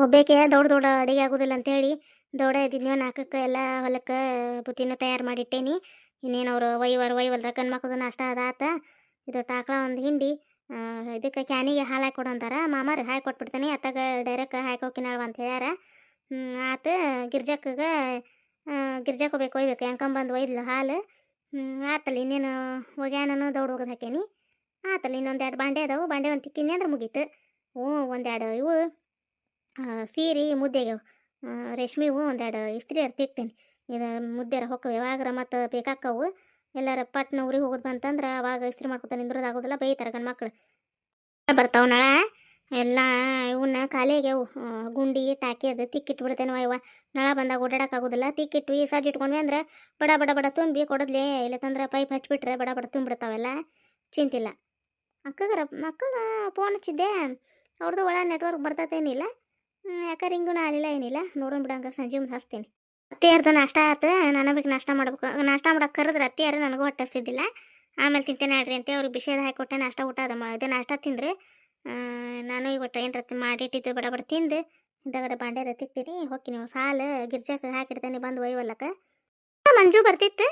ಒಬ್ಬೇಕೆ ದೊಡ್ಡ ದೊಡ್ಡ ಅಡಿಗೆ ಆಗೋದಿಲ್ಲ ಅಂತೇಳಿ ದೊಡ್ಡ ಇದ್ದಿದ್ನೋ ನಾಲ್ಕಕ್ಕೆ ಎಲ್ಲ ಹೊಲಕ್ಕೆ ಬುತ್ತಿನ ತಯಾರು ಮಾಡಿಟ್ಟೇನಿ. ಇನ್ನೇನು ಅವ್ರು ಒಯ್ವಲ್ರ ಗಂಡು ಮಕ್ಕಳದು ನಾಷ್ಟ ಅದಾತ. ಇದು ಟಾಕ್ಳ ಒಂದು ಹಿಂಡಿ ಇದಕ್ಕೆ ಕ್ಯಾನಿಗೆ ಹಾಲು ಹಾಕಿ ಕೊಡು ಅಂತಾರೆ. ಮಾಮಾರಿ ಹಾಕಿ ಕೊಟ್ಬಿಡ್ತಾನೆ. ಅತ್ತಾಗ ಡೈರೆಕ್ಟ್ ಹಾಕಿ ಹೋಗಿನಾಳು ಅಂತ ಹೇಳ್ಯಾರ. ಆತು ಗಿರ್ಜಕ್ಕಗೆ ಗಿರ್ಜಕ್ಕೆ ಒಯ್ಬೇಕು ಹೆಂಕಂಬಂದು ಒಯ್ದ್ಲು ಹಾಲು. ಆತಲ್ಲ ಇನ್ನೇನು ಒಗ್ಯಾನೂ ದೌಡ್ ಒಗದು ಹಾಕೇನಿ. ಆತಲ್ಲ ಇನ್ನೊಂದು ಎರಡು ಬಾಂಡೆ ಅದಾವು. ಬಾಂಡೆ ಒಂದು ತಿಕ್ಕಿನಿ ಅಂದ್ರೆ ಮುಗೀತು. ಒಂದೆರಡು ಇವು ಸೀರೆ ಮುದ್ದೆಗೆ ರೇಷ್ಮೆವು ಒಂದೆರಡು ಇಸ್ತ್ರಿ ತಿಕ್ತೀನಿ. ಇದು ಮುದ್ದೆರ ಹೊಕ್ಕವು ಯಾವಾಗ್ರ ಮತ್ತು ಬೇಕಾಕ್ಕವು. ಎಲ್ಲಾರ ಪಟ್ನ ಊರಿಗೆ ಹೋಗೋದು ಬಂತಂದ್ರೆ ಅವಾಗ ಇಸ್ತ್ರಿ ಮಾಡ್ಕೊತ ನಿಂದ್ರೋದಾಗೋದಿಲ್ಲ, ಬೈತಾರೆ ಗಂಡು ಮಕ್ಳು. ಬರ್ತಾವೆ ನಳ ಎಲ್ಲ ಇವನ್ನ ಖಾಲಿಗೆ ಗುಂಡಿ ಟಾಕಿ ಅದು ತಿಕ್ಕಿಟ್ಬಿಡ್ತೇನೆ. ಅಯ್ಯವ ನಳ ಬಂದಾಗ ಓಡಾಡೋಕ್ಕಾಗೋದಿಲ್ಲ. ತಿಕ್ಕಿಟ್ವಿ ಸಜ್ಜು ಇಟ್ಕೊಂಡ್ವಿ ಅಂದ್ರೆ ಬಡ ಬಡ ಬಡ ತುಂಬಿ ಕೊಡದ್ಲೇ. ಇಲ್ಲತ್ತಂದ್ರೆ ಪೈಪ್ ಹಚ್ಬಿಟ್ರೆ ಬಡ ಬಡ ತುಂಬಿಡ್ತಾವೆಲ್ಲ. ಚಿಂತಿಲ್ಲ. ಅಕ್ಕಗರ ಫೋನ್ ಹಚ್ಚಿದ್ದೆ. ಅವ್ರದ್ದು ಒಳ ನೆಟ್ವರ್ಕ್ ಬರ್ತತೇನಿಲ್ಲ. ಯಾಕೆ ರಿಂಗೂ ಆಗಲಿಲ್ಲ ಏನಿಲ್ಲ. ನೋಡೋಣ ಬಿಡಂಗ ಸಂಜೆ ಮುಂದೆ ಹಚ್ತೀನಿ. ಅತ್ತಿಯಾರ್ದು ನಾಷ್ಟ ಆಯ್ತು. ನಾನು ಬೇಕು ನಾಷ್ಟ ಮಾಡ್ಬೇಕು. ನಾಷ್ಟ ಮಾಡಕ್ಕೆ ಕರೆದ್ರೆ ಅತ್ತಿಯಾರು ನನಗೂ ಹೊಟ್ಟಿಸ್ತಿದ್ದಿಲ್ಲ. ಆಮೇಲೆ ತಿಂತೇನೆ ಆಡ್ರಿ ಅಂತ ಅವ್ರಿಗೆ ಬಿಸಿದ ಹಾಕಿಕೊಟ್ಟೆ. ನಾಷ್ಟ ಊಟ ಇದು ನಾಷ್ಟ ತಿಂದ್ರೆ ನಾನು ಈಗ ಒಟ್ಟು ಏನರ ಮಾಡಿಟ್ಟಿದ್ದು ಬಡ ಬಡ ತಿಂದು ಹಿಂದಗಡೆ ಬಾಂಡೆ ತಿಕ್ತೀನಿ. ಹೋಗ್ತೀನಿ ಸಾಲು ಗಿರ್ಜಕ್ಕೆ ಹಾಕಿಡ್ತೇನೆ ಬಂದು ಒಯ್ವಲ್ಲಕ್ಕೆ. ಮಂಜು ಬರ್ತಿತ್ತು.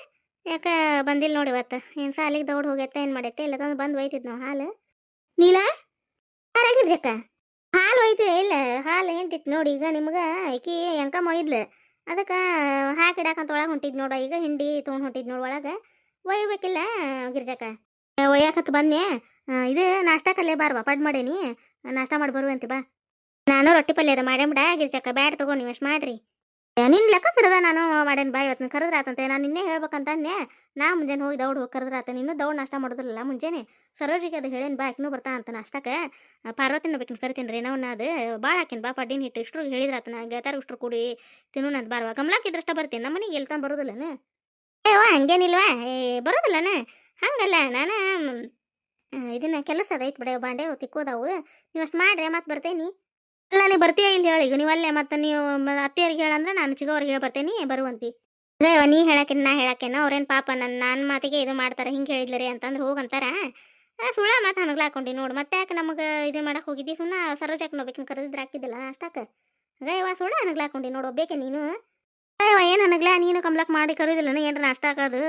ಯಾಕೆ ಬಂದಿಲ್ಲ ನೋಡಿ ಇವತ್ತು. ಏನು ಸಾಲಿಗೆ ದೌಡ್ ಹೋಗೈತೆ ಏನು ಮಾಡೈತೆ ಇಲ್ಲದಂದ್ರೆ ಬಂದು ಒಯ್ತಿದ್ದು ನಾವು ಹಾಲು. ನೀಲ ಗಿರ್ಜಕ್ಕ ಹಾಲು ಒಯ್ತು ಇಲ್ಲ ಹಾಲು ಎಂಟಿತ್ತು ನೋಡಿ. ಈಗ ನಿಮ್ಗೆ ಆಕಿ ಎಂಕಮ್ಮ ಒಯ್ದ್ಲು ಅದಕ್ಕೆ ಹಾಕಿಡಾಕಂತ ಒಳಗೆ ಹೊಂಟಿದ್ ನೋಡ. ಈಗ ಹಿಂಡಿ ತೊಗೊಂಡು ಹೊಂಟಿದ್ ನೋಡಿ ಒಳಗೆ. ಒಯ್ಬೇಕಿಲ್ಲ ಗಿರ್ಜಕ್ಕ? ಒಯ್ಯಾಕತ್ತು ಬಂದೆ. ಇದು ನಾಷ್ಟಕ್ಕಲ್ಲೇ ಬಾರ್ವಾ ಪಡ್ ಮಾಡೇನಿ. ನಾಷ್ಟ ಮಾಡಿ ಬರುವಂತೆ ಬಾ. ನಾನು ರೊಟ್ಟಿ ಪಲ್ಯ ಅದ ಮಾಡೇಬಿಡ ಗಿರ್ಜಕ್ಕ. ಬ್ಯಾಡ ತಗೋ ನೀವು ಅಷ್ಟು ಮಾಡ್ರಿ. ನಿನ್ನ ಲೆಕ್ಕ ಬಿಡದ ನಾನು ಮಾಡೇನು ಬಾ. ಇವತ್ತು ಕರೆದ್ರೆ ಆತಂತೆ. ನಾನು ನಿನ್ನೆ ಹೇಳ್ಬೇಕಂತಂದೆ. ನಾ ಮುಂಜಾನೆ ಹೋಗಿ ದೌಡ್ ಹೋಗಿ ಕರೆದ್ರೆ ಆತ. ನೀನು ದೌಡ್ ನಾಷ್ಟ ಮಾಡೋದಿಲ್ಲ ಮುಂಜಾನೆ. ಸರೋಜಿಗೆ ಅದು ಹೇಳೇನು ಬಾ ಆಕಿನೂ ಬರ್ತಾ ಅಂತ ನಾಷ್ಟಕ್ಕೆ. ಪಾರ್ವತಿನ ಬೇಕಿನ ಕರಿತೀನಿ ರೀ. ನಾವು ಅದು ಭಾಳ ಹಾಕಿನ ಬಾ ಪಡ್ಡಿನ ಹಿಟ್ಟು ಇಷ್ಟು ಹೇಳಿದ್ರ ಆತ. ನಾ ಗೆಳತಾರ ಇಷ್ಟು ಕೂಡಿ ತಿನ್ನೋಣಂತ ಬಾರ್ವಾ. ಗಮ್ಲಾಕಿದ್ರಷ್ಟ ಬರ್ತೀನಿ. ನಮ್ಮ ಮನೆಗೆ ಎಲ್ತಾನ ಬರೋದಿಲ್ಲನ? ಹಂಗೇನಿಲ್ವಾ ಬರೋದಿಲ್ಲನ? ಹಂಗಲ್ಲ ನಾನು ಇದನ್ನ ಕೆಲಸ ಅದೈತೆ ಬಿಡ. ಬಾಂಡೆ ತಿಕ್ಕೋದಾವು. ನೀವು ಅಷ್ಟು ಮಾಡ್ರಿ ಮತ್ತೆ ಬರ್ತೇನಿ. ಅಲ್ಲ ನೀವು ಬರ್ತೀಯ ಇಲ್ಲಿ ಹೇಳಿ. ಈಗ ನೀವು ಅಲ್ಲೇ ಮತ್ತೆ ನೀವು ಅತ್ತೆಯವ್ರಿಗೆ ಹೇಳಂದ್ರೆ ನಾನು ಚಿಗೋವ್ರಿಗೆ ಹೇಳಿ ಬರ್ತೇನೆ ಬರುವಂತಿ. ನೀ ಹೇಳಕ್ಕೇನು ನಾ ಹೇಳಕ್ಕೇನೋ ಅವ್ರೇನು ಪಾಪ ನನ್ನ ಮಾತಿಗೆ ಇದು ಮಾಡ್ತಾರೆ. ಹಿಂಗೆ ಹೇಳಿದ್ಲರಿ ಅಂತಂದ್ರೆ ಹೋಗಂತಾರ. ಸುಳ್ಳ ಮಾತು ಹನಗ್ಲ ಹಾಕೊಂಡು ನೋಡು. ಮತ್ತೆ ಯಾಕೆ ನಮಗೆ ಇದು ಮಾಡಕ್ಕೆ ಹೋಗಿದ್ದಿ? ಸುಮ್ಮನೆ ಸರೋಜಕ್ಕೆ ನೋಡ್ಬೇಕಿನ ಕರೆದಿದ್ರೆ ಹಾಕಿದ್ದಿಲ್ಲ ಅಷ್ಟಕ್ಕೆ. ಇವ ಸುಳ್ಳ ಹನಗ್ಲ ಹಾಕೊಂಡು ನೋಡು ಒಬ್ಬೇಕೆ ನೀನು. ಏನು ಹನಗ್ಲ ನೀನು ಕಂಬ್ಲಕ್ ಮಾಡಿ ಕರೋದಿಲ್ಲ ಏನ್ರ ನಾಷ್ಟ ಹಾಕೋದು.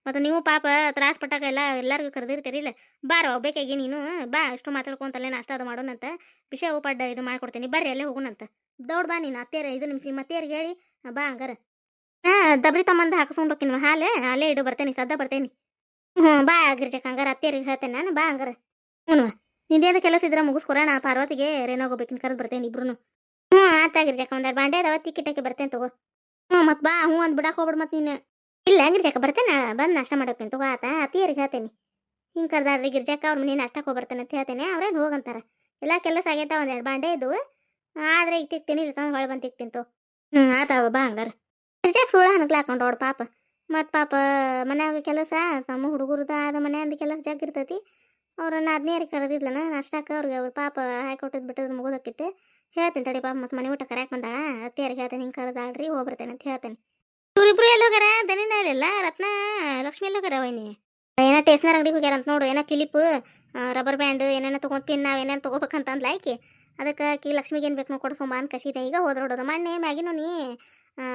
ಮತ್ತು ನೀವು ಪಾಪ ತ್ರಾಸ ಪಟ್ಟಾಗ ಎಲ್ಲರಿಗೂ ಕರೆದಿರ್ತೀರಿಲ್ಲ. ಬಾರ ಒಬ್ಬೇಕಾಗಿ ನೀನು ಬಾ. ಅಷ್ಟು ಮಾತಾಡ್ಕೊಂತಲ್ಲೇ ನಾಷ್ಟ ಅದು ಮಾಡೋಣಂತ. ವಿಷಯ ಪಡ್ಡ ಇದು ಮಾಡ್ಕೊಡ್ತೀನಿ. ಬರ್ರಿ ಅಲ್ಲೇ ಹೋಗೋಣಂತ. ದೌಡ್ ಬಾ ನೀನು. ಅತ್ತೇರ ಇದು ನಿಮ್ಮ ಅತ್ತೆಯರಿಗೆ ಹೇಳಿ ಬಾ ಹಂಗಾರ. ದಬ್ರಿ ತಮ್ಮಂದು ಹಾಕಿಸ್ಕೊಂಡು ಹೋಗ್ತೀನಿ ಹಾಲು. ಅಲ್ಲೇ ಇಡು ಬರ್ತೇನೆ ಸದ್ದ ಬರ್ತೇನೆ. ಬಾ ಗಿರ್ಜಕ್ಕ ಹಂಗಾರ ಅತ್ತೆಯರಿಗೆ ಹೇಳ್ತೇನೆ ನಾನು. ಬಾ ಹಂಗಾರ. ನಿಂದೇನು ಕೆಲಸ ಇದ್ರೆ ಮುಗಿಸ್ಕೊರ. ನಾ ಪಾರ್ವತಿಗೆ ರೇನೋಗೋಬೇಕಿನ ಕರೆದು ಬರ್ತೇನೆ ಇಬ್ರು. ಆತ ಗಿರ್ಜಕ್ಕ ಒಂದೆರಡು ಬಾಂಡೆ ಅದಾವ ತಿಕ್ಕಿಟ್ಟಕ್ಕೆ ಬರ್ತೇನೆ ತಗೋ. ಮತ್ತೆ ಬಾ ಅಂದ್ ಬಿಡಕ್ಕೆ ಹೋಗ್ಬಿಡು ಮತ್ತೆ ನೀನು. ಇಲ್ಲ ಗಿರ್ಜಕ್ಕ ಬರ್ತೇನೆ. ಬಂದು ನಾಷ್ಟ ಮಾಡೋಕೇನು ತಗೋ. ಆತ ಅತ್ತಿಯರಿಗೆ ಹೇಳ್ತೇನೆ ಹಿಂಗೆ ಕರ್ದಾಡ್ರಿ ಗಿರ್ಜಕ್ಕ ಅವ್ರ ಮನೆ ನಾಷ್ಟಕ್ಕೆ ಹೋಗ್ಬರ್ತೇನೆ ಅಂತ ಹೇಳ್ತೇನೆ. ಅವ್ರೇನು ಹೋಗಂತಾರೆ. ಎಲ್ಲ ಕೆಲಸ ಆಗೈತೆ. ಒಂದೆರಡು ಬಾಂಡೆ ಇದ್ದವು. ಆದರೆ ಈಗ ತಿಕ್ತೀನಿ ಇಲ್ಲ ತಂದು ಹೊಳೆ ಬಂದು ತಿಕ್ತೀನಿ ತೋ. ಆತಾವ ಬಾ ಹಂಗಾರ. ಗಿರ್ಜಕ್ಕ ಸುಳ್ಳ ಹನಕ್ಲ ಹಾಕೊಂಡು ನೋಡು ಪಾಪ. ಮತ್ತು ಪಾಪ ಮನ್ಯಾಗ ಕೆಲಸ ತಮ್ಮ ಹುಡುಗರದ ಆದ ಮನೆಯಂದು ಕೆಲಸ ಜಾಗಿರ್ತೈತಿ. ಅವ್ರನ್ನ ಅದ್ನೇರಿಗೆ ಕರೆದಿದ್ಲನ ನಾಷ್ಟಕ್ಕೆ. ಅವ್ರ ಪಾಪ ಹಾಕೊಟ್ಟಿದ್ದು ಬಿಟ್ಟದ್ದು ಮುಗೋದಕ್ಕಿತ್ತು. ಹೇಳ್ತೀನಿ ತಡಿ ಪಾಪ. ಮತ್ತು ಮನೆ ಊಟ ಕರ್ಯಾಕೆ ಬಂದಾಳ. ಅತ್ತಿಯರಿಗೆ ಹೇಳ್ತೇನೆ ಹಿಂಗೆ ಕರೆದಾಳ್ರಿ ಹೋಗ್ಬರ್ತೇನೆ ಅಂತ ಹೇಳ್ತೇನೆ. ಇವ್ರಿಬ್ರು ಎಲ್ಲಿ ಹೋಗ್ಯಾರ? ದನಿನ ಇಲ್ಲ ರತ್ನ ಲಕ್ಷ್ಮಿ ಎಲ್ಲಿ ಹೋಗ್ಯಾರ? ವೈನಿ ಏನೋ ಟೇಸ್ನರ್ ಅಂಗಡಿಗೆ ಹೋಗ್ಯಾರ ಅಂತ ನೋಡು. ಏನೋ ಕ್ಲಿಪ್ ರಬ್ಬರ್ ಬ್ಯಾಂಡ್ ಏನೇನೋ ತೊಗೊಂಡು ಪಿನ್ ನಾವೇನೇನು ತೊಗೋಬೇಕಂತಂದ್ಲ ಆಕಿ. ಅದಕ್ಕೆ ಆಕಿ ಲಕ್ಷ್ಮಿಗೆ ಏನು ಬೇಕು ಕೊಡ್ಸೊಂಬ ಅಂತ ಕಸಿದೆ. ಈಗ ಹೋದ್ರೋಡೋದು ಮೊನ್ನೆ ಮ್ಯಾಗಿನೂ ನೀ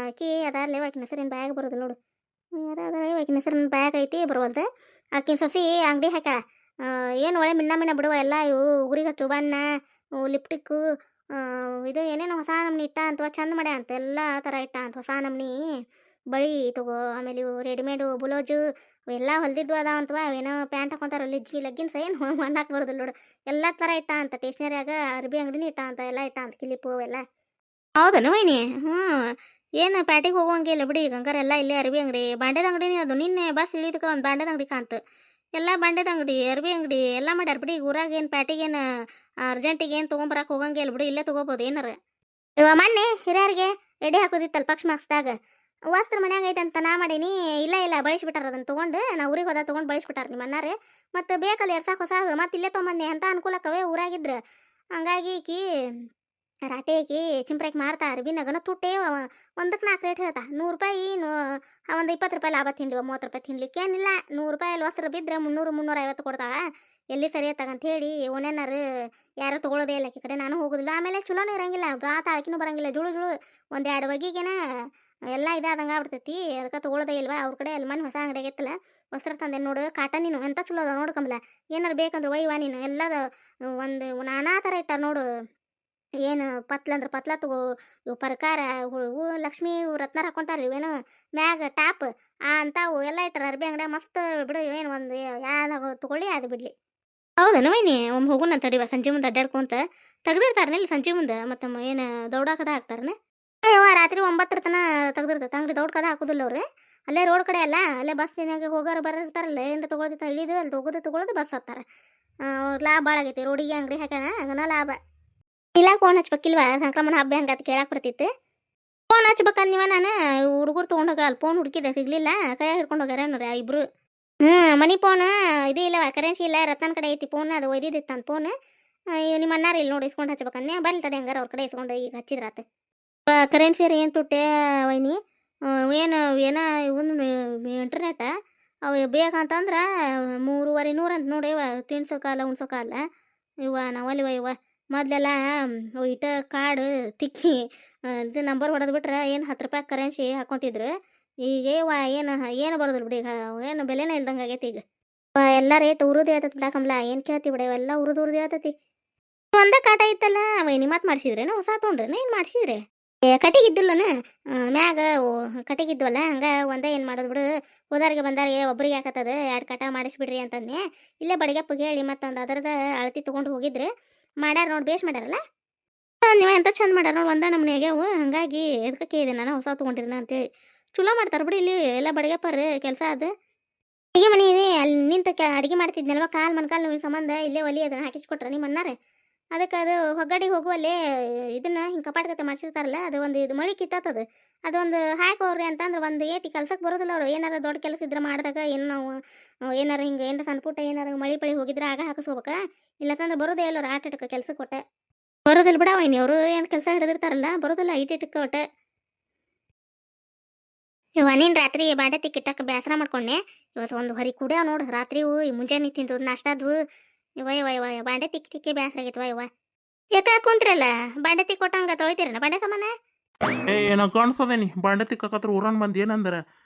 ಆಕಿ ಅದಾರಲ್ಲೇ ಆಕಿನ ಹೆಸರಿನ ಬ್ಯಾಗ್ ಬರೋದು ನೋಡು. ಯಾರಾದ ಆಕಿನ ಹೆಸರಿನ ಬ್ಯಾಗ್ ಐತಿ ಬರೋಲ್ದು. ಆಕಿನ ಸಸಿ ಅಂಗಡಿ ಹಾಕ್ಯಾಳ. ಏನು ಒಳ್ಳೆ ಮಿನ್ನ ಬಿಡುವ ಎಲ್ಲ ಇವು ಉಗುರಿಗೆ ಹಚ್ಚು ಬಣ್ಣ ಲಿಪ್ಟಿಕ್ಕು ಇದು ಏನೇನೋ ಹೊಸ ನಮ್ನಿ ಇಟ್ಟ ಅಂತವ. ಚಂದ ಮಾಡ್ಯ ಅಂತ ಎಲ್ಲ ಥರ ಇಟ್ಟ ಅಂತ ಹೊಸ ನಮ್ನಿ ಬಳಿ ತಗೋ. ಆಮೇಲೆ ಇವು ರೆಡಿಮೇಡು ಬ್ಲೌಜು ಎಲ್ಲ ಹೊಲ್ದಿದ್ವು ಅದಾವ ಅಂತವ. ಏನೋ ಪ್ಯಾಂಟ್ ಹಾಕೊಂತಾರ ಲಿಜ್ಜಿ ಲಗ್ಗಿನ್ಸ್ ಏನು ಮಣ್ಣಾಕ್ ಬರೋದಿಲ್ಲ ನೋಡು. ಎಲ್ಲ ಥರ ಇಟ್ಟ ಅಂತ. ಟೇಷ್ನರಿಯಾಗ ಅರ್ಬಿ ಅಂಗಡಿನೂ ಇಟ್ಟ ಅಂತ. ಎಲ್ಲ ಇಟ್ಟ ಅಂತ ಕಿಲಿಪು ಅವೆಲ್ಲ. ಹೌದನು ವೈನಿ? ಏನು ಪ್ಯಾಟಿಗೆ ಹೋಗೋಂಗಿಲ್ಲ ಬಿಡಿ. ಗಂಗಾರ ಎಲ್ಲ ಇಲ್ಲೇ ಅರ್ಬಿ ಅಂಗಡಿ ಬಾಂಡೆದ ಅಂಗಡಿನೇ ಅದು. ನಿನ್ನೆ ಬಸ್ ಇಳಿದಕ್ಕೆ ಒಂದು ಬಾಂಡೆದ ಅಂಗಡಿ ಕಾಂತು. ಎಲ್ಲ ಬಾಂಡೆದ ಅಂಗಡಿ ಅರ್ಬಿ ಅಂಗಡಿ ಎಲ್ಲ ಮಾಡ್ಯಾರ ಬಿಡಿ. ಊರಾಗ ಏನು ಪ್ಯಾಟಿಗೇನು ಅರ್ಜೆಂಟಿಗೆ ಏನು ತೊಗೊಂಬರಕ್ಕೆ ಹೋಗಂಗಿಲ್ಲ ಬಿಡಿ. ಇಲ್ಲೇ ತೊಗೋಬೋದು ಏನಾರ. ಇವ ಮೊನ್ನೆ ಹಿರಿಯರಿಗೆ ಎಡೆ ಹಾಕೋದಿತ್ತಲ್ಲ ಪಕ್ಷ ಮಾಸ್ದಾಗ ವಸ್ತ್ರ ಮನ್ಯಾಗ ಐತೆ ಅಂತ ನಾ ಮಾಡೀನಿ. ಇಲ್ಲ ಬಳಸಿಬಿಟ್ಟಾರ ಅದನ್ನು ತೊಗೊಂಡು. ನಾ ಊರಿಗೆ ಹೋದ ತೊಗೊಂಡು ಬಳಸಿಬಿಟ್ಟಾರ ನಿಮ್ಮ ಅನ್ನಾರೆ. ಮತ್ತು ಬೇಕಲ್ಲ ಎರ್ಸಾಕ ಹೊಸ ಮತ್ತೆ ಇಲ್ಲೇ ತೊಗೊಂಬಂದೆ ಅಂತ ಅನುಕೂಲಕ್ಕವೇ ಊರಾಗಿದ್ರೆ. ಹಂಗಾಗಿ ಈಕಿ ರಾಟೆ ಆಕಿ ಚಿಂಪ್ರಾಕಿ ಮಾರ್ತಾ ಅರ್ಬಿನಾಗನ ತುಟ್ಟೆ ಒಂದಕ್ಕೆ 4 ರೇಟ್ ಹೇಳ್ತಾ. 100 ರೂಪಾಯಿ ಒಂದು 20 ರೂಪಾಯಿ ಲಾಭ ತಿನ್ಲಿ 30 ರೂಪಾಯಿ ತಿನ್ಲಿಕ್ಕೆ ಏನಿಲ್ಲ. 100 ರೂಪಾಯಲ್ಲಿ ವಸ್ತ್ರ ಬಿದ್ದರೆ 300 350 ಕೊಡ್ತಾಳ. ಎಲ್ಲಿ ಸರಿ ಅಂತ ಹೇಳಿ ಓನೇನಾರು ಯಾರು ತೊಗೊಳೋದೇ ಇಲ್ಲ ಆಕಿ ಕಡೆ, ನಾನು ಹೋಗೋದಿಲ್ಲ. ಆಮೇಲೆ ಚಲೋನೇ ಇರಂಗಿಲ್ಲ, ತಾಳ್ಕಿನೂ ಬರಂಗಿಲ್ಲ, ಜುಳು ಜುಳು ಒಂದೆರಡು ಬಗೆಗೇನ ಎಲ್ಲ ಇದಾದಂಗೆ ಆಗ್ಬಿಡ್ತೈತಿ. ಅದಕ್ಕೆ ತೊಗೊಳೋದೇ ಇಲ್ವಾ ಅವ್ರ ಕಡೆ. ಅಲ್ಲಿ ಮನೆ ಹೊಸ ಅಂಗಡಿ ಆಗೈತಲ್ಲ, ವಸ್ತ್ರ ತಂದೆ ನೋಡು, ಕಾಟನ್ ನೀನು ಎಂತ ಚಲೋ ಅದ ನೋಡು ಕಮಲ. ಏನಾರು ಬೇಕಂದ್ರೆ ಒಯ್ವಾ ನೀನು, ಎಲ್ಲದ ಒಂದು ನಾನಾ ಥರ ಇಟ್ಟಾರ ನೋಡು. ಏನು ಪತ್ಲಂದ್ರೆ ಪತ್ಲ ತಗೋ, ಇವು ಪರ್ಕಾರ, ಹೂವು ಲಕ್ಷ್ಮಿ ರತ್ನ ಹಾಕೊಂತಾರ ಇವೇನು ಮ್ಯಾಗ ಟಾಪ್ ಅಂತಾವು ಎಲ್ಲ ಇಟ್ಟಾರ ಅರ್ಬಿ ಅಂಗಡಿ. ಮಸ್ತ್ ಬಿಡು, ಏನು ಒಂದು ಯಾವ್ದಾಗ ತೊಗೊಳ್ಳಿ ಅದು ಬಿಡ್ಲಿ. ಹೌದಾ ವೈನಿ, ಒಮ್ಮೆ ಹೋಗೋಣ ತಡಿವ, ಸಂಜೆ ಮುಂದೆ ಅಡ್ಡಾಡ್ಕೊಂತ ತೆಗ್ದಿರ್ತಾರನ ಇಲ್ಲಿ ಸಂಜೆ ಮುಂದೆ. ಮತ್ತು ಏನು ದೌಡಾಕದ ಹಾಕ್ತಾರನ? ಅಯ್ಯವ ರಾತ್ರಿ 9 ತನ ತೆಗ್ದಿರ್ತೈತೆ ಅಂಗಡಿ. ದೌಡ್ ಕದ ಹಾಕೋದಿಲ್ಲ ಅವ್ರು, ಅಲ್ಲೇ ರೋಡ್ ಕಡೆ ಅಲ್ಲ, ಅಲ್ಲೇ ಬಸ್ ದಿನಾಗ ಹೋಗೋರು ಬರೋರ್ತಾರಲ್ಲ, ಏನಾರ ತೊಗೊಳ್ದಿತ್ತ ಇಳಿದು ಅಲ್ಲಿ ತೊಗೊಳೋದು ಬಸ್ ಹತ್ತಾರೆ. ಲಾಭ ಭಾಳ ಆಗೈತಿ, ರೋಡಿಗೆ ಅಂಗಡಿ ಹಾಕೋಣ ಹಂಗನ ಲಾಭ. ಇಲ್ಲ ಫೋನ್ ಹಚ್ಬೇಕಿಲ್ವಾ, ಸಂಕ್ರಮಣ ಹಬ್ಬ ಹಂಗೆ ಅದು ಕೇಳಕ್ಕೆ ಬರ್ತಿತ್ತು. ಫೋನ್ ಹಚ್ಬೇಕಂದಿವ ನಾನು, ಹುಡುಗರು ತೊಗೊಂಡೋಗ ಅಲ್ಲಿ ಫೋನ್ ಹುಡುಕಿದೆ, ಸಿಗ್ಲಿಲ್ಲ. ಕೈಯಾಗ ಹಿಡ್ಕೊಂಡು ಹೋಗ್ಯಾರ ನೋಡ್ರಿ ಇಬ್ರು. ಮನಿ ಫೋನ್ ಇದೇ ಇಲ್ಲವ, ಕರೆನ್ಸಿ ಇಲ್ಲ. ರತನ್ ಕಡೆ ಐತಿ ಫೋನ್, ಅದು ಒಯ್ದಿದ್ದಿತ್ತು ಅಂತ ಫೋನ್. ನಿಮ್ಮ ಅನ್ನಾರ ಇಲ್ಲಿ ನೋಡಿ ಇಸ್ಕೊಂಡು ಹಚ್ಬೇಕಂದೆ. ಬರ್ಲಿ ತಡೆ ಹಂಗಾರ ಅವ್ರ ಕಡೆ ಇಸ್ಕೊಂಡು ಈಗ ಹಚ್ಚಿದ್ರಾತ. ಕರೆನ್ಸಿ ಏನು ತುಟ್ಟೆ ವೈನಿ, ಏನು ಏನ ಇವನು ಇಂಟರ್ನೆಟ ಅವು ಬೇಕಂತಂದ್ರೆ 3,500 ಅಂತ ನೋಡಿ. ತಿನ್ಸೋಕಾಲ ಉಣ್ಸೋಕಾಲ ಇವ ನಾವಲ್ಲಿವ ಇವ ಮೊದಲೆಲ್ಲ ಇಟ ಕಾರ್ಡ್ ತಿಕ್ಕಿ ಇದು ನಂಬರ್ ಹೊಡೆದು ಬಿಟ್ರೆ ಏನು 10 ರೂಪಾಯಿ ಕರೆನ್ಸಿ ಹಾಕೊತಿದ್ರು. ಈಗ ಏನು ಬರೋದಿಲ್ಲ ಬಿಡಿ, ಈಗ ಏನು ಬೆಲೆನೇ ಇಲ್ದಂಗೆ ಆಗೈತಿ ಈಗ. ಎಲ್ಲ ರೇಟ್ ಉರುದೇ ಆತತಿ ಬಿಡಾಕಂಬ್ಲ, ಏನು ಕೇಳ್ತಿ ಬಿಡ, ಇವೆಲ್ಲ ಉರುದೇ ಆತತಿ. ಒಂದೇ ಕಾಟ ಇತ್ತಲ್ಲ ವೈನಿ, ಮಾತು ಮಾಡಿಸಿದ್ರೇನು ಹೊಸ ತೊಗೊಂಡ್ರೇನು ಏನು ಮಾಡಿಸಿದ್ರೆ? ಕಟ್ಟಿಗಿದ್ದಿಲ್ಲನ ಮ್ಯಾಗ ಕಟ್ಟಿಗಿದ್ವಲ್ಲ, ಹಂಗೆ ಒಂದೇ ಏನು ಮಾಡೋದು ಬಿಡು. ಹೋದಾರಿಗೆ ಬಂದಾರಿಗೆ ಒಬ್ರಿಗೆ ಹಾಕತ್ತದ 2 ಕಾಟ ಮಾಡಿಸ್ಬಿಡ್ರಿ ಅಂತಂದೆ. ಇಲ್ಲೇ ಬಡಿಗಪ್ಪಗೆ ಹೇಳಿ ಮತ್ತೊಂದು ಅದರದ ಅಳತಿ ತೊಗೊಂಡು ಹೋಗಿದ್ರೆ ಮಾಡ್ಯಾರ ನೋಡಿ, ಬೇಸ್ ಮಾಡ್ಯಾರಲ್ಲ ನೀವು. ಎಂತ ಚಂದ ಮಾಡ್ಯಾರ ನೋಡಿ, ಒಂದೇ ನಮ್ಮನೆ ಆಗ್ಯಾವು. ಹಂಗಾಗಿ ಎದಕ್ಕೆ ಕೇಳಿದೆ ನಾನು, ಹೊಸ ತೊಗೊಂಡಿರ್ನ ಅಂತೇಳಿ. ಚಲೋ ಮಾಡ್ತಾರೆ ಬಿಡಿ ಇಲ್ಲಿ ಎಲ್ಲ ಬಡಿಗಪ್ಪರು ಕೆಲಸ. ಅದು ಅಡುಗೆ ಮನೆ ಇದೆ, ಅಲ್ಲಿ ನಿಂತ ಅಡುಗೆ ಮಾಡ್ತಿದ್ನಲ್ವ, ಕಾಲು ಮನ್ಕಾಲು ನೋವು ಸಂಬಂಧ ಇಲ್ಲೇ ಒಲಿ ಅದನ್ನು ಹಾಕಿಸ್ಕೊಟ್ರೆ ನಿಮ್ಮ ಅನ್ನಾರ. ಅದಕ್ಕೆ ಅದು ಹೊಗ್ಗಡಿಗೆ ಹೋಗುವಲ್ಲೇ ಇದನ್ನ ಹಿಂಗೆ ಕಪಾಟ್ಗತೆ ಮಾಡಿಸಿರ್ತಾರಲ್ಲ, ಅದು ಒಂದು ಇದು ಮಳಿ ಕಿತ್ತದ, ಅದೊಂದು ಹಾಕೋರಿ ಅಂತಂದ್ರೆ ಒಂದು ಏಟಿ ಕೆಲ್ಸಕ್ಕೆ ಬರೋದಿಲ್ಲ ಅವರು. ಏನಾರ ದೊಡ್ಡ ಕೆಲಸ ಇದ್ರೆ ಮಾಡಿದಾಗ ಏನು ನಾವು ಏನಾರ ಹಿಂಗೆ ಏನಾರ ಸಣ್ಣ ಪುಟ್ಟ ಏನಾರ ಮಳಿ ಪಳಿ ಹೋಗಿದ್ರೆ ಆಗ ಹಾಕಿಸ್ಕೋಬೇಕಾ, ಇಲ್ಲತ್ತಂದ್ರೆ ಬರೋದೇ ಇಲ್ಲ ಅವ್ರು. ಆಟಿಟಕ್ಕೆ ಕೆಲಸ ಕೊಟ್ಟೆ ಬರೋದಿಲ್ಲ ಬಿಡ ವೈನಿ, ಅವರು ಏನು ಕೆಲಸ ಹಿಡಿದಿರ್ತಾರಲ್ಲ ಬರೋದಿಲ್ಲ ಇಟ್ಟಿಟ್ಟಕ್ಕೆ ಒಟ್ಟೆ. ಇವ ನೀನು ರಾತ್ರಿ ಬಾಂಡೆ ತಿಕ್ಕಿಟ್ಟಕ್ಕೆ ಬೇಸರ ಮಾಡ್ಕೊಂಡೆ. ಇವತ್ತು ಒಂದು ಹೊರಿ ಕುಡಿಯೋ ನೋಡು, ರಾತ್ರಿವು ಮುಂಜಾನೆ ತಿಂದು ನಾಷ್ಟಾದ್ವು. ಇವ ಬಾಂಡೆ ತಿಕ್ಕಿ ಬೇಸರ ಆಗೈತವ. ಯಾಕೆ ಹಾಕೊಂಡ್ರಲ್ಲ ಬಾಂಡೆ ತಿಕ್ಕಿ ಕೊಟ್ಟಂಗೆ ತೊಳಿತೀರನ ಬಾಂಡೆ ಸಾಮಾನ? ಏನೋ ಕಾಣಿಸೋದೇನಿ ಬಾಂಡೆ ತಿಕ್ಕಕತ್ರ ಊರನ್ ಬಂದು ಏನಂದ್ರೆ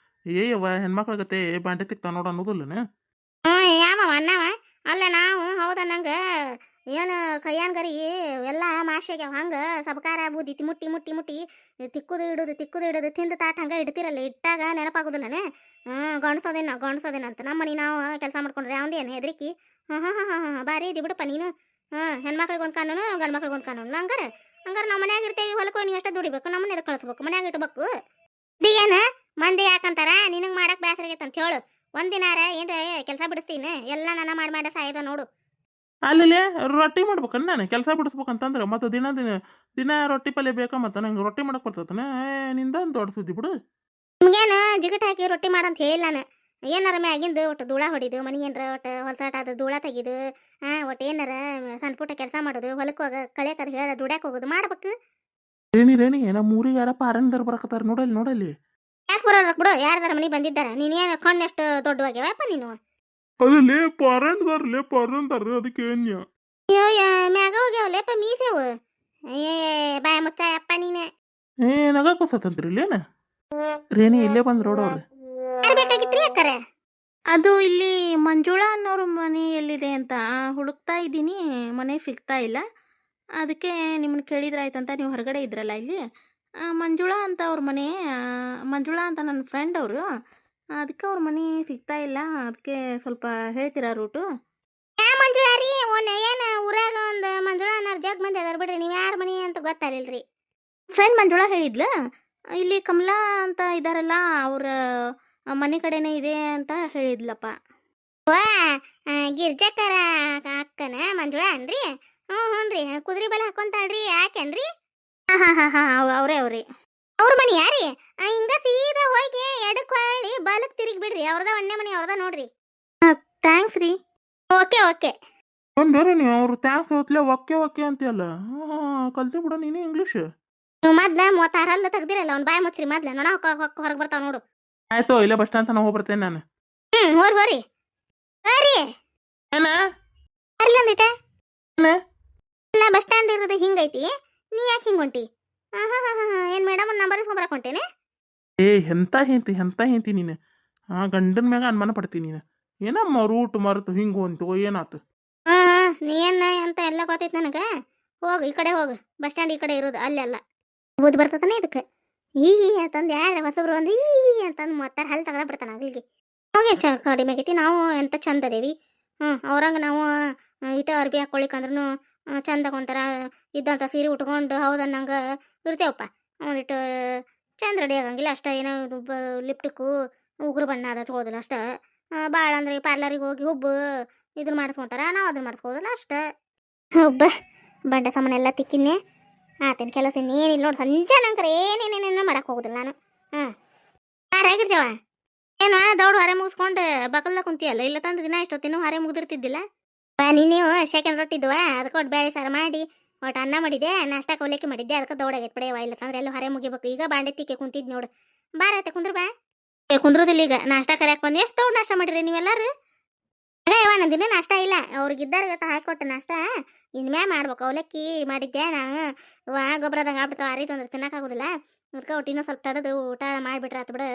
ಏಯವ್ವ ಹೆಣ್ಮಕ್ಳಿಗತ್ತೆ ಬಾಂಡೆ ತಿಕ್ತಾ ನೋಡ ಅನ್ನೋದಿಲ್ಲನ? ಯಾವ ಅನ್ನವ ಅಲ್ಲ ನಾವು ಹೌದ ನಂಗೆ ಏನು ಕೈಯಾನ್ಗರಿ ಎಲ್ಲ ಮಾಶೆಗ್ಯಾವ. ಹಂಗೆ ಸಬಕಾರ ಬೂದಿ ಮುಟ್ಟಿ ಮುಟ್ಟಿ ಮುಟ್ಟಿ ತಿಕ್ಕುದು ಇಡೋದು ತಿಂದು ತಾಟ್ ಹಂಗೆ ಇಡ್ತಿರಲ್ಲ, ಇಟ್ಟಾಗ ನೆನಪಾಗೋದಿಲ್ಲನೆ. ಗಣಸೋದೇನ ಅಂತ ನಮ್ಮ ಮನೆ ನಾವು ಕೆಲಸ ಮಾಡ್ಕೊಂಡ್ರೆ ಯಾವ್ದೇನು ಹೆದರಿಕಿ. ಭಾರಿ ಇದಿ ಬಿಡಪ್ಪ ನೀನು. ಹೆಣ್ಮಕ್ಳಿಗೆ ಒಂದು ಕಾನೂನು, ಗಂಡು ಮಕ್ಳಿಗೆ ಒಂದು ಕಾನೂನು. ಹಂಗಾರೆ ನಾವು ಮನ್ಯಾಗ ಇರ್ತೇವೆ, ಹೊಲಕ್ಕೆ ನೀವು ಎಷ್ಟ ದುಡಿಬೇಕು, ನಮ್ಮನ್ನ ಎದಕ್ಕೆ ಕಳಿಸ್ಬೇಕು, ಮನ್ಯಾಗ ಇಟ್ಬೇಕು. ಏನ ಮಂದಿ ಯಾಕಂತಾರ ನಿನಗೆ ಮಾಡಕ್ಕೆ ಬೇಸರ ಆಗೈತೆ ಅಂತ ಹೇಳು. ಒಂದಿನಾರ ಏನ್ರ ಕೆಲಸ ಬಿಡಿಸ್ತೀನಿ, ಎಲ್ಲ ನನ್ನ ಮಾಡಿ ಸಾಯ್ದ ನೋಡು. ಅಲ್ಲಿ ರೊಟ್ಟಿ ಮಾಡ್ಬೇಕನ್ನ ನಾನು ಕೆಲಸ ಬಿಡಿಸ್ಬೇಕಂತಂದ್ರೆ ಮತ್ತೆ ದಿನ ರೊಟ್ಟಿ ಪಲ್ಯ ಬೇಕಾ? ಮತ್ತೆ ನಂಗೆ ರೊಟ್ಟಿ ಮಾಡಕ್ಕೆ ಬರ್ತತನ? ನಿಂದ ದೊಡ್ಡ ಸುದ್ದಿ ಬಿಡು. ನಿಮ್ಗೇನು ಜಿಗಟ್ ಹಾಕಿ ರೊಟ್ಟಿ ಮಾಡಂತ ಹೇಳಿ ನಾನು. ಏನಾರ ಮ್ಯಾಗಿಂದು ಒಟ್ಟು ಧೂಳ ಹೊಡಿದು, ಮನೆ ಏನಾರ ಒಟ್ಟು ಹೊಲಸಾಟ ಅದು ಧೂಳ ತೆಗಿದು, ಒಟ್ಟು ಏನಾರ ಸಣ್ಣ ಪುಟ್ಟ ಕೆಲಸ ಮಾಡೋದು, ಹೊಲಕ್ಕೆ ಹೋಗ ಕಳೆಯಕದು ಹೇಳ ದುಡ್ಯಾಕೆ ಹೋಗೋದು ಮಾಡ್ಬೇಕು. ರೇಣಿ ನಮ್ಮ ಊರಿಗೆ ಯಾರ ಪಾರನ್ದಾರ ಬರಕತ್ತಾರ ನೋಡಲ್ಲಿ. ಯಾಕೆ ಬರೋರಕ್ ಬಿಡು, ಯಾರ್ದಾರ ಮನೆ ಬಂದಿದ್ದಾರ. ನೀನೇನು ಕಣ್ಣೆಷ್ಟು ದೊಡ್ಡವಾಗ್ಯಾವಪ್ಪ ನೀನು? ಅದಲ್ಲಿ ಪಾರನ್ದಾರ ಅದಕ್ಕೆ ಅಯ್ಯೋ ಮ್ಯಾಗ ಹೋಗ್ಯಾವಲ್ಲಪ್ಪ ಮೀಸೆವು. ಬಾಯ ಮುಚ್ಚಾಯಪ್ಪ ನೀನು. ನಗಕೋಸತ್ತಂತ್ರಿ ಇಲ್ಲೇನ? ರೇಣಿ ಇಲ್ಲೇ ಬಂದ್ ರೋಡವ್ರು. ಬೇಕಾಗಿತ್ರಿ ಅಕ್ಕರೆ? ಅದು ಇಲ್ಲಿ ಮಂಜುಳಾ ಅನ್ನೋರ ಮನೆ ಎಲ್ಲಿದೆ ಅಂತ ಹುಡುಕ್ತಾ ಇದ್ದೀನಿ, ಮನೆ ಸಿಗ್ತಾ ಇಲ್ಲ. ಅದಕ್ಕೆ ನಿಮ್ಮನ್ನ ಕೇಳಿದ್ರೆ ಆಯ್ತಂತ, ನೀವು ಹೊರಗಡೆ ಇದ್ರಲ್ಲ ಇಲ್ಲಿ. ಮಂಜುಳಾ ಅಂತ ಅವ್ರ ಮನೆ, ಮಂಜುಳಾ ಅಂತ ನನ್ನ ಫ್ರೆಂಡ್ ಅವರು. ಅದಕ್ಕೆ ಅವ್ರ ಮನೆ ಸಿಗ್ತಾ ಇಲ್ಲ, ಅದಕ್ಕೆ ಸ್ವಲ್ಪ ಹೇಳ್ತೀರಾ ರೂಟು? ಮಂಜುಳಾ ರೀ, ಏನು ಊರಾಗ ಒಂದು ಮಂಜುಳಾ ಅನ್ನೋರು ಜಗ್ ಮಂದಿ ಅದಾರ ಬಿಡ್ರಿ, ನೀವು ಯಾರ ಮನೆ ಅಂತ ಗೊತ್ತಾಗಲಿಲ್ರಿ. ಫ್ರೆಂಡ್ ಮಂಜುಳಾ ಹೇಳಿದ್ಲ, ಇಲ್ಲಿ ಕಮಲಾ ಅಂತ ಇದ್ದಾರಲ್ಲ ಅವ್ರ ಮನೆ ಕಡೆನೇ ಇದೆ ಅಂತ ಹೇಳಿದ್ಲಪ್ಪ. ಗಿರ್ಜಕ್ಕರ ಅಕ್ಕನ ಮಂಜುಳಾ ಅನ್ರಿ? ಹ್ಞೂ ರೀ, ಕುದುರೆ ಬಲ ಹಾಕೊಂತಾಳ್ರಿ, ಯಾಕೇನ್ರಿ? ಅವರೇ ಅವ್ರ ಮನೆ ಯಾರಿ? ಹಿಂಗ ಸೀದಾ ಹೋಗಿ ಎಡಕ್ಕೆ ಹೊಳ್ಳಿ ಬಲಕ್ಕೆ ತಿರುಗಿ ಬಿಡ್ರಿ, ಅವ್ರದ ಒಂದೇ ಮನೆ, ಅವ್ರದ ನೋಡ್ರಿ. ಥ್ಯಾಂಕ್ಸ್ ರೀ. ಓಕೆ ಒಂದೇರಿ ನೀವು ಅವ್ರು ಥ್ಯಾಂಕ್ಸ್ ಹೋತ್ಲೆ ಒಕ್ಕೆ ಅಂತೀಯಲ್ಲ, ಕಲ್ಸಿ ಬಿಡ ನೀನು ಇಂಗ್ಲೀಷ್. ನೀವು ಮೊದ್ಲ 36 ಹಲ್ಲು ತೆಗ್ದಿರಲ್ಲ, ಅವ್ನು ಬಾಯ್ ಮುಚ್ಚ್ರಿ ಮೊದ್ಲ, ನೋಡ ಹೊರಗೆ ಬರ್ತಾವ ನೋಡು. ಆಯ್ತು, ಇಲ್ಲೇ ಬಸ್ ಸ್ಟ್ಯಾಂಡ್ ತನಕ ಹೋಗ್ಬರ್ತೇನೆ ನಾನು. ಹೋರಿ ಏನ ಅರ್ಲಿ ಒಂದಿಟ ಏನೇ? ಅಲ್ಲ ಬಸ್ ಸ್ಟ್ಯಾಂಡ್ ಇರೋದು ಹಿಂಗೈತಿ, ನೀ ಯಾಕೆ ಹಿಂಗೆ ಹೊಂಟಿ? ಹಾಂ ಹಾಂ ಹಾಂ ಹಾಂ ಏನು ಮೇಡಮ್ ನಂಬರ್ ಇಸ್ಕೊಂಬರಕ್ಕೆ ಹೊಂಟೇನೆ? ಏ ಎಂತ ಹೆಂತಿ ನೀನು ಗಂಡನ ಮ್ಯಾಗ ಅನುಮಾನ ಪಡ್ತೀನಿ ನೀನು. ಏನಮ್ಮ ರೂಟ್ ಮರೆತು ಹಿಂಗೆ ಅಂತು ಏನಾತು? ಹಾಂ ಹಾಂ ನೀ ಏನು ಅಂತ ಎಲ್ಲ ಗೊತ್ತೈತೆ ನನಗೆ. ಹೋಗು ಈ ಕಡೆ ಹೋಗು, ಬಸ್ ಸ್ಟ್ಯಾಂಡ್ ಈ ಕಡೆ ಇರೋದು ಅಲ್ಲಿ ಅಲ್ಲ. ಬೂದ್ ಬರ್ತತಾನೆ ಇದಕ್ಕೆ ಈ ಅಂತಂದು ಯಾರು ಹೊಸಬ್ರು ಒಂದು ಈ ಅಂತಂದು ಮೊತ್ತಾರ ಹಲ್ಲು ತಗದ ಬಿಡ್ತಾನೆ ಅಲ್ಲಿಗೆ. ಹೋಗಿ ಕಡಿಮೆ ಆಗೈತಿ, ನಾವು ಎಂತ ಚಂದ ಅದೇವಿ. ಅವ್ರಂಗೆ ನಾವು ಇಟ ಅರ್ಬಿ ಹಾಕ್ಕೊಳಿಕಂದ್ರೂ ಚಂದಾಗ ಒಂಥರ ಇದ್ದಂಥ ಸೀರೆ ಉಟ್ಕೊಂಡು ಹೌದನ್ನಂಗೆ ಇರ್ತೇವಪ್ಪ. ಒಂದಿಟ್ಟು ಚಂದ ರೆಡಿ ಆಗಂಗಿಲ್ಲ ಅಷ್ಟೇ. ಏನೋ ಲಿಪ್ಟಿಕ್ಕು ಉಗುರು ಬಣ್ಣ ಅದ ತಗೋದಿಲ್ಲ ಅಷ್ಟೇ. ಭಾಳ ಅಂದ್ರೆ ಪಾರ್ಲರಿಗೆ ಹೋಗಿ ಹುಬ್ಬು ಇದನ್ನ ಮಾಡಿಸ್ಕೊಂತಾರ, ನಾವು ಅದನ್ನ ಮಾಡಿಸ್ಕೋದಿಲ್ಲ ಅಷ್ಟೇ. ಹುಬ್ಬ ಬಂಡೆ ಸಾಮಾನೆಲ್ಲ ತಿಕ್ಕಿನ್ನೆ ಆತೇನು ಕೆಲಸ ಇನ್ನೇನಿಲ್ಲ ನೋಡಿ. ಸಂಜೆ ನಂಕರ ಏನೇನೇನೇನೋ ಮಾಡಕ್ಕೆ ಹೋಗುದಿಲ್ಲ ನಾನು. ಹೇಗಿರ್ತೇವ ಏನು ದೌಡು ಹರೆ ಮುಗಿಸ್ಕೊಂಡು ಬಕಲ್ದಾಗ ಕುಂತಿಯಲ್ಲ, ಇಲ್ಲ ತಂದು ದಿನ ಇಷ್ಟೊತ್ತಿನೂ ಹರೆ ಮುಗ್ದಿರ್ತಿದ್ದಿಲ್ಲ. ನೀವು ಸೆಕೆಂಡ್ ರೊಟ್ಟಿದ್ವ ಅದಕ್ಕೆ ಒಟ್ಟು ಬೇಳೆ ಸಾರು ಮಾಡಿ ಒಟ್ಟು ಅನ್ನ ಮಾಡಿದ್ದೆ, ನಾಷ್ಟಕ್ಕೆ ಅವಲಕ್ಕಿ ಮಾಡಿದ್ದೆ, ಅದಕ್ಕೆ ದೌಡಾಗೈತೆ ಪಡೆಯವ. ಇಲ್ಲ ತಂದ್ರೆ ಎಲ್ಲೂ ಹರೆ ಮುಗಿಬೇಕು. ಈಗ ಬಾಂಡೆ ತಿಕ್ಕೆ ಕುಂತಿದ್ ನೋಡು. ಬಾರೈತೆ ಕುಂದ್ರ ಬಾ. ಕುಂದ್ರೋದಿಲ್ಲ ಈಗ ನಾಷ್ಟ ಕರೆಯಕ್ಕೆ ಬಂದು. ಎಷ್ಟು ದೌಡ್ ನಾಷ್ಟ ಮಾಡಿರಿ ನೀವೆಲ್ಲರೂ? ನನ್ನ ದಿನ ನಾಷ್ಟ ಇಲ್ಲ, ಅವ್ರಿಗಿದ್ದಾರ ಗಟ್ಟ ಹಾಕಿಕೊಟ್ಟೆ ನಾಷ್ಟ. ಇನ್ಮ್ಯಾ ಮಾಡ್ಬೇಕು. ಅವಲಕ್ಕಿ ಮಾಡಿದ್ದೆ ನಾನು, ಗೊಬ್ಬರದಂಗೆ ಆಗ್ಬಿಡ್ತಾವ ಆರಿ ತೊಂದ್ರೆ ತಿನ್ನಕ್ಕಾಗೋದಿಲ್ಲ. ಅದಕ್ಕೆ ಒಟ್ಟು ಇನ್ನೂ ಸ್ವಲ್ಪ ತಡೆದು ಊಟ ಮಾಡಿಬಿಟ್ರೆ ಆತು ಬಿಡು.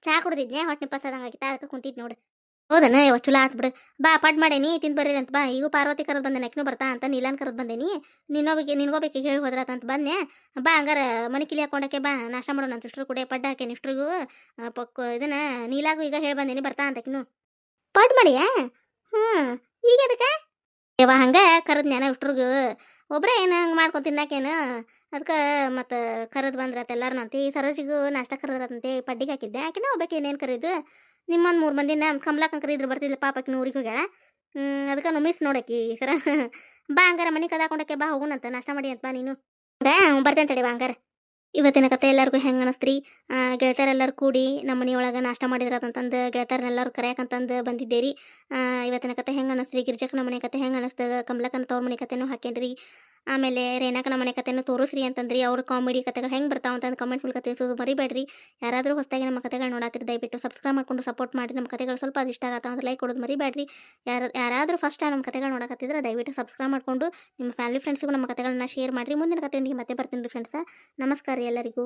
ಚಹಾ ಕುಡ್ದಿದ್ನೆ, ಹೊಟ್ಟೆ ನಿಪ್ಪಸದಂಗೆ ಆಗಿತ್ತ, ಅದಕ್ಕೆ ಕುಂತಿದ್ ನೋಡು. ಹೌದನ ಇವ ಚಲೋ ಆತು ಬಿಡು. ಬಾ ಪಡ್ ಮಾಡೇನಿ ತಿಂದು ಬರ್ರಿ ಅಂತ ಬಾ. ಈಗ ಪಾರ್ವತಿ ಕರೆದು ಬಂದೆ, ನಕ್ನು ಬರ್ತಾ ಅಂತ ನೀಲಾನ್ ಕರೆದು ಬಂದೇನಿ. ನಿನ್ಗೋಬೇಕಿ ಹೇಳಿ ಹೋದ್ರಾತಂತ ಬಂದೆ. ಬಾ ಹಂಗಾರ ಮನೆ ಕಿಲಿ ಹಾಕೊಂಡಕ್ಕೆ ಬಾ, ನಾಷ್ಟ ಮಾಡೋಣ ಅಂತ ಇಷ್ಟ್ರು ಕೂಡ ಪಡ್ಡ ಹಾಕೇನಿ ಇಷ್ಟ್ರಿಗೂ. ಇದನ್ನ ನೀಲಾಗೂ ಈಗ ಹೇಳಿ ಬಂದೇನಿ ಬರ್ತಾ ಅಂತಕಿನು. ಪಡ್ ಮಾಡಿಯಾ? ಈಗ ಅದಕ್ಕೆ ಯವ್ವ ಹಂಗೆ ಕರೆದು ಜ್ಞಾನ ಇಷ್ಟ್ರಿಗೂ ಒಬ್ಬರೇ ಏನು ಹಂಗೆ ಮಾಡ್ಕೊಂಡು ತಿನ್ನಾಕೇನು. ಅದಕ್ಕೆ ಮತ್ತು ಕರೆದು ಬಂದ್ರತ್ತ ಎಲ್ಲರೂ ಅಂತಿ. ಸರೋಜಿಗೂ ನಾಷ್ಟ ಕರೆದ್ರಂತೆ, ಪಡ್ಡಿಗೆ ಹಾಕಿದ್ದೆ. ಆಕಿನ ಹೋಗ್ಬೇಕು ಏನೇನು ಕರೀದು. ನಿಮ್ಮೊಂದು 3 ಮಂದಿನ ಕಮಲಾಕಂಕರ ಕರೀದ್ರು ಬರ್ತಿದ್ಲ ಪಾಪಕ್ಕಿನ ಊರಿಗೆ ಹೋಗ್ಯಾಳ. ಅದಕ್ಕೆ ಮಿಸ್ ನೋಡಕ್ಕಿ ಸರ. ಬಾ ಹಂಗಾರ ಮನೆ ಕದಾಕೊಂಡಕ್ಕೆ ಬಾ ಹೋಗೋಣಂತ ನಾಷ್ಟ ಮಾಡಿ ಅಂತ ಬಾ ನೀನು. ಬರ್ತೇನೆ ತಡಿ ಬಾ ಹಂಗಾರ. ಇವತ್ತಿನ ಕತೆ ಎಲ್ಲರಿಗೂ ಹೆಂಗೆ ಅನಿಸ್ತ್ರಿ? ಗೆಳತಿಯರೆಲ್ಲರೂ ಕೂಡಿ ನಮ್ಮ ಮನೆಯೊಳಗೆ ನಾಷ್ಟ ಮಾಡಿದ್ರಂತಂದು ಗೆಳತಿಯರನ್ನೆಲ್ಲರೂ ಕರೆಯಾಕಂತಂದು ಬಂದಿದ್ದೀರಿ. ಇವತ್ತಿನ ಕತೆ ಹೆಂಗೆ ಅನಿಸ್ತ್ರಿ? ಗಿರ್ಜಕ್ಕನ ಮನೆ ಕತೆ ಹೆಂಗೆ ಅನಿಸ್ತು? ಕಮಲಕ್ಕನ ತವ್ರ ಮನೆ ಕತೆನೂ ಹಾಕೇನ್ರಿ. ಆಮೇಲೆ ರೇಣಾಕನ ಮನೆ ಕತೆನೂ ತೋರಿಸ್ರಿ ಅಂತಂದ್ರಿ. ಅವ್ರ ಕಾಮಿಡಿ ಕತೆಗಳು ಹೆಂಗೆ ಬರ್ತಾವ ಅಂತಂದು ಕಮೆಂಟ್ ಮೂಲಕ ತಿಳಿಸೋದು ಮರಿಬೇಡ್ರಿ. ಯಾರಾದರೂ ಹೊಸದಾಗಿ ನಮ್ಮ ಕತೆಗಳು ನೋಡಾತಿರಿ ದಯವಿಟ್ಟು ಸಬ್ಸ್ಕ್ರೈಬ್ ಮಾಡ್ಕೊಂಡು ಸಪೋರ್ಟ್ ಮಾಡಿ. ನಮ್ಮ ಕತೆಗಳು ಸ್ವಲ್ಪ ಅದು ಇಷ್ಟ ಆಗತ್ತ ಅಂದ್ರೆ ಲೈಕ್ ಕೊಡೋದು ಮರಿಬೇಡ್ರಿ. ಯಾರಾದರೂ ಫಸ್ಟ್ ನಮ್ಮ ಕತೆಗಳು ನೋಡಕತ್ತಿದ್ರೆ ದಯವಿಟ್ಟು ಸಬ್ಸ್ಕ್ರೈಬ್ ಮಾಡಿಕೊಂಡು ನಿಮ್ಮ ಫ್ಯಾಮಿಲಿ ಫ್ರೆಂಡ್ಸ್ಗೂ ನಮ್ಮ ಕತೆಗಳನ್ನ ಶೇರ್ ಮಾಡಿರಿ. ಮುಂದಿನ ಕತೆಯೊಂದಿಗೆ ಮತ್ತೆ ಬರ್ತೀನಿ ರೀ ಫ್ರೆಂಡ್ಸ. ನಮಸ್ಕಾರ ಎಲ್ಲರಿಗೂ.